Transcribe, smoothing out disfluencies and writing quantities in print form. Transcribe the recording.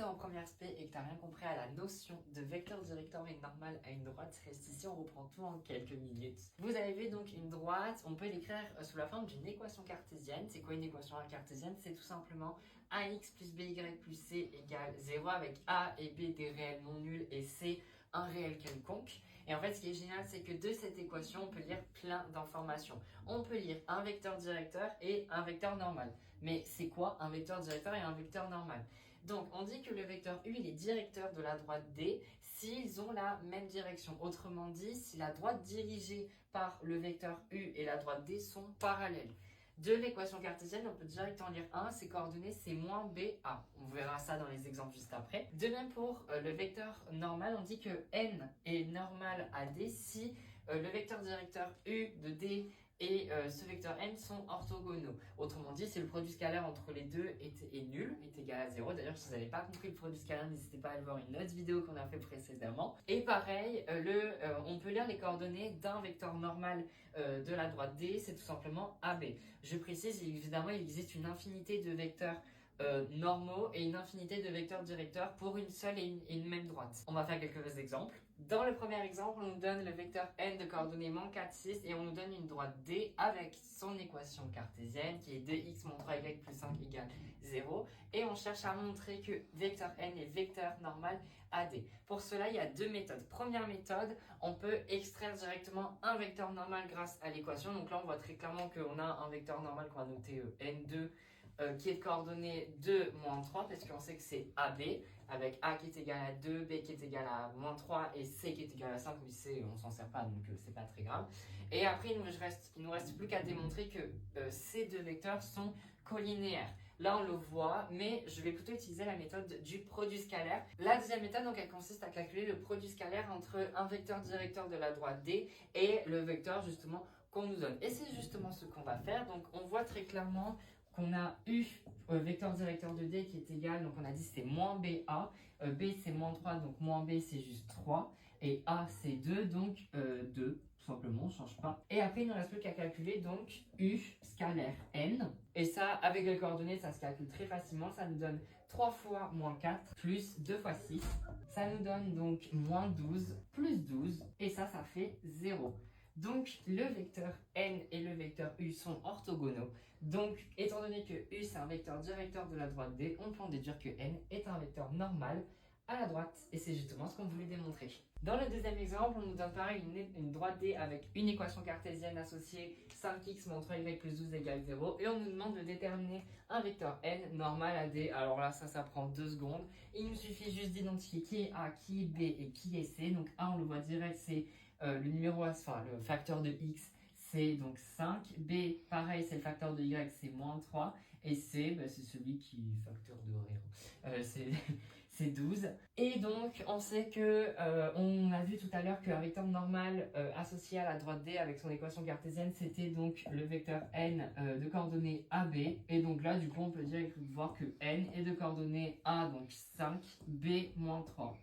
t'es en première spé et que t'as rien compris à la notion de vecteur directeur et normal à une droite, reste ici, on reprend tout en quelques minutes. Vous avez vu donc une droite, on peut l'écrire sous la forme d'une équation cartésienne. C'est quoi une équation cartésienne? C'est tout simplement ax plus by plus c égale 0 avec a et b des réels non nuls et c un réel quelconque. Et en fait, ce qui est génial, c'est que de cette équation, on peut lire plein d'informations. On peut lire un vecteur directeur et un vecteur normal. Mais c'est quoi un vecteur directeur et un vecteur normal? Donc, on dit que le vecteur U, il est directeur de la droite D s'ils ont la même direction. Autrement dit, si la droite dirigée par le vecteur U et la droite D sont parallèles. De l'équation cartésienne, on peut directement lire 1, ses coordonnées c'est moins BA. On verra ça dans les exemples juste après. De même pour le vecteur normal, on dit que N est normal à D si le vecteur directeur U de D et ce vecteur n sont orthogonaux. Autrement dit, si le produit scalaire entre les deux est nul, est égal à 0. D'ailleurs, si vous n'avez pas compris le produit scalaire, n'hésitez pas à aller voir une autre vidéo qu'on a fait précédemment. Et pareil, on peut lire les coordonnées d'un vecteur normal de la droite D, c'est tout simplement AB. Je précise, évidemment, il existe une infinité de vecteurs normaux et une infinité de vecteurs directeurs pour une seule et une même droite. On va faire quelques exemples. Dans le premier exemple, on nous donne le vecteur n de coordonnées moins 4, 6 et on nous donne une droite D avec son équation cartésienne qui est 2x moins 3y plus 5 égale 0 et on cherche à montrer que vecteur n est vecteur normal AD. Pour cela, il y a deux méthodes. Première méthode, on peut extraire directement un vecteur normal grâce à l'équation. Donc là, on voit très clairement qu'on a un vecteur normal qu'on va noter n2 qui est de coordonnées 2, moins 3, parce qu'on sait que c'est AB, avec A qui est égal à 2, B qui est égal à moins 3, et C qui est égal à 5, mais C, on s'en sert pas, donc c'est pas très grave. Et après, il nous reste plus qu'à démontrer que ces deux vecteurs sont collinéaires. Là, on le voit, mais je vais plutôt utiliser la méthode du produit scalaire. La deuxième méthode, donc, elle consiste à calculer le produit scalaire entre un vecteur directeur de la droite D et le vecteur, justement, qu'on nous donne. Et c'est justement ce qu'on va faire. Donc, on voit très clairement qu'on a U, vecteur directeur de D qui est égal, donc on a dit c'est moins BA, B c'est moins 3, donc moins B c'est juste 3, et A c'est 2, donc 2, tout simplement, on ne change pas. Et après il ne reste plus qu'à calculer donc U scalaire N, et ça avec les coordonnées ça se calcule très facilement, ça nous donne 3 fois moins 4 plus 2 fois 6, ça nous donne donc moins 12 plus 12, et ça fait 0. Donc, le vecteur n et le vecteur u sont orthogonaux. Donc, étant donné que u c'est un vecteur directeur de la droite D, on peut en déduire que n est un vecteur normal à la droite. Et c'est justement ce qu'on voulait démontrer. Dans le deuxième exemple, on nous donne pareil une droite D avec une équation cartésienne associée 5x moins 3y plus 12 égale 0. Et on nous demande de déterminer un vecteur n normal à D. Alors là, ça prend 2 secondes. Il nous suffit juste d'identifier qui est A, qui est B et qui est C. Donc A, on le voit direct, c'est le numéro, enfin le facteur de x, c'est donc 5. B, pareil, c'est le facteur de y, c'est moins 3. Et C, c'est celui qui est facteur de rien. C'est 12. Et donc, on sait que, on a vu tout à l'heure qu'un vecteur normal associé à la droite D avec son équation cartésienne, c'était donc le vecteur n de coordonnées AB. Et donc là, du coup, on peut voir que n est de coordonnées A, donc 5, B, moins 3.